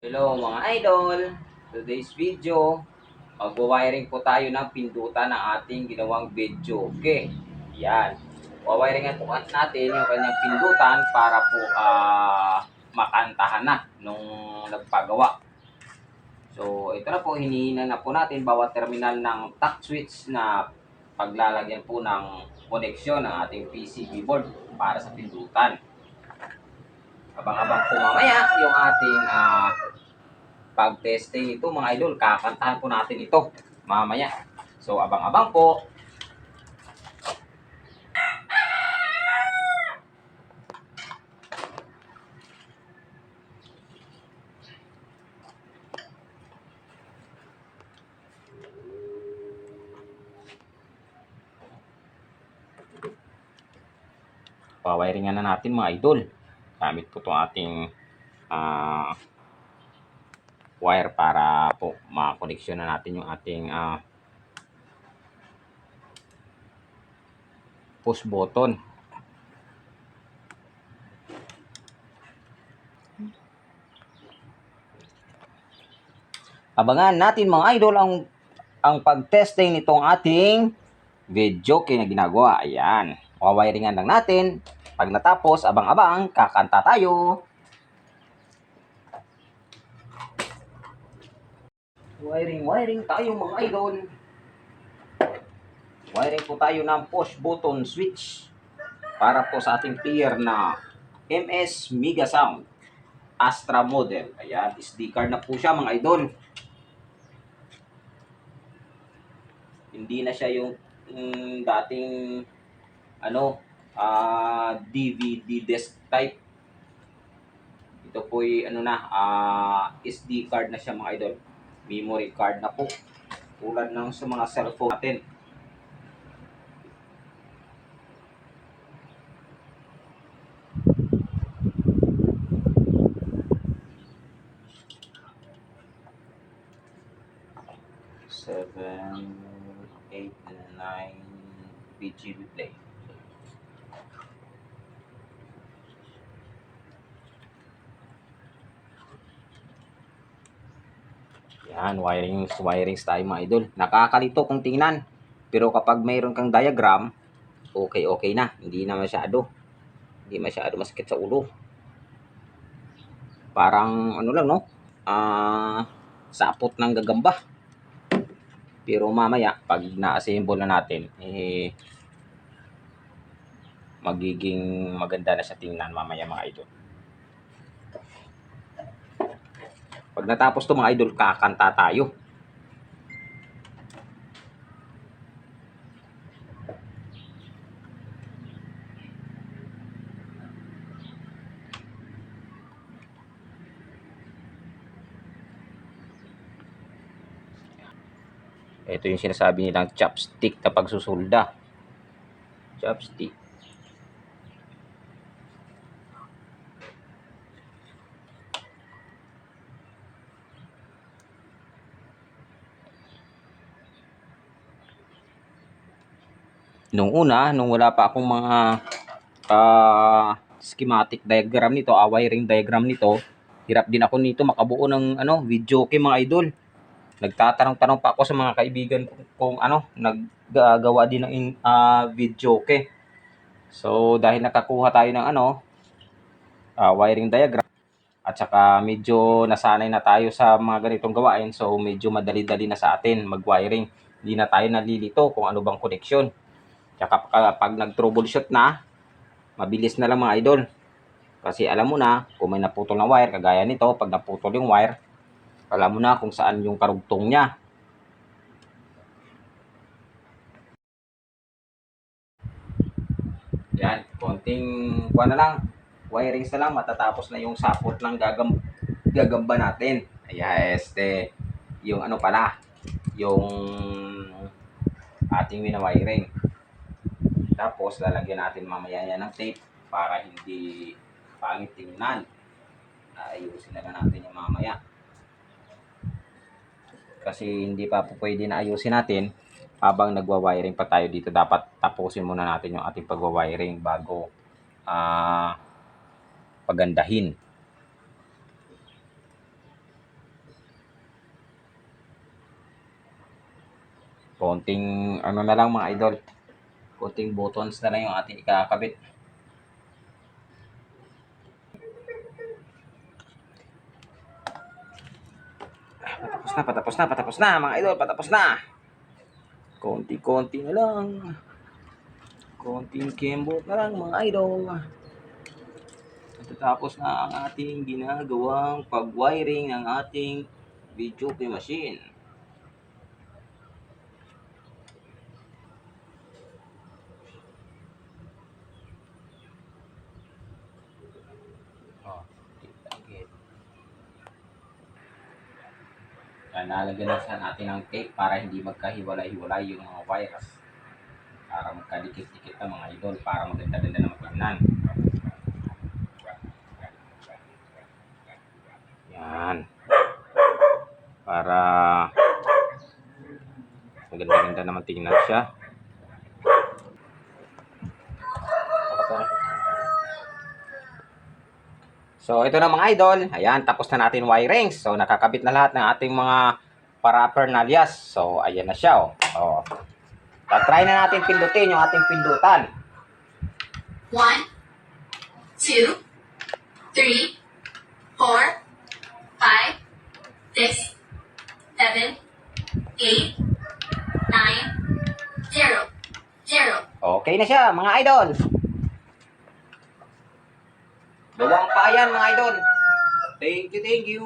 Hello mga idol! Today's video, magwa-wiring po tayo ng pindutan ng ating ginawang video. Okay, yan. Wawiringan po natin yung kanyang pindutan para po makantahan na nung nagpagawa. So ito na po, hinihina na po natin bawat terminal ng touch switch na paglalagyan po ng koneksyon ng ating PC keyboard para sa pindutan. Abang-abang po mamaya yung ating pag-testing ito mga idol, kakantahan po natin ito mamaya. So abang-abang po. Pawiringan na natin mga idol. Gamit po itong ating wire para po makoneksyon na natin yung ating push button. Abangan natin mga idol ang pag-testing nitong ating video na ginagawa. Ayan. Wawiringan lang natin. Pag natapos, abang-abang, kakanta tayo. Wiring tayo mga idol. Wiring po tayo ng push button switch para po sa ating player na MS Mega Sound Astra model. Ayan, SD card na po siya mga idol. Hindi na siya yung dating DVD disc type. Ito po ay SD card na siya mga idol. Memory card na po. Tulad ng sa mga cellphone natin. Seven, 8, 9 BGB play. Yan, wirings tayo mga idol. Nakakalito kung tingnan. Pero kapag mayroon kang diagram, okay na. Hindi masyado masakit sa ulo. Parang lang no? Sapot ng gagamba. Pero mamaya, pag na-assemble na natin, magiging maganda na siya tingnan mamaya mga idol. Pag natapos to mga idol, kakanta tayo. Ito yung sinasabi nilang chopstick na pagsusulda. Chopstick. Nung wala pa akong mga schematic diagram nito, wiring diagram nito, hirap din ako nito makabuo ng video mga idol. Nagtatanong-tanong pa ako sa mga kaibigan kung naggagawa din ng video So dahil nakakuha tayo ng wiring diagram at saka medyo nasanay na tayo sa mga ganitong gawain, so medyo madali-dali na sa atin mag-wiring. Hindi na tayo nalilito kung ano bang koneksyon. Tsaka pag nag-troubleshoot na, mabilis na lang mga idol. Kasi alam mo na kung may naputol na wire, kagaya nito, pag naputol yung wire, alam mo na kung saan yung karugtong niya. Yan, konting na lang, wirings na lang, matatapos na yung sapot ng gagamba natin. Ayan, yung yung ating winawiring. Tapos, lalagyan natin mamaya yan ng tape para hindi pangit tingnan. Ayusin na natin yung mamaya. Kasi hindi pa po pwede na ayusin natin habang nagwa-wiring pa tayo dito. Dapat tapusin muna natin yung ating pagwa-wiring bago pagandahin. Konting ano na lang mga idol. Konting buttons na lang yung ating ikakabit. Patapos na mga idol, patapos na. Konti-konti na lang. Konting kembot na lang mga idol. Tapos na ang ating ginagawang pag-wiring ng ating video machine. Nalagyan na sa natin ng tape para hindi magkahiwalay-hiwalay yung mga wires. Para magkadikit-dikit na mga idol, para maganda-ganda na matignan. Yan. Para maganda-ganda na matignan siya. So, ito na mga idol. Ayan, tapos na natin wiring. So, nakakabit na lahat ng ating mga paraphernalias. So, ayan na siya. Oh. Try na natin pindutin yung ating pindutan. 1, 2, 3, 4, 5, 6, 7, 8, 9, 0, 0. Okay na siya, mga idol. Dalawang pa yan, mga idol. Thank you, thank you.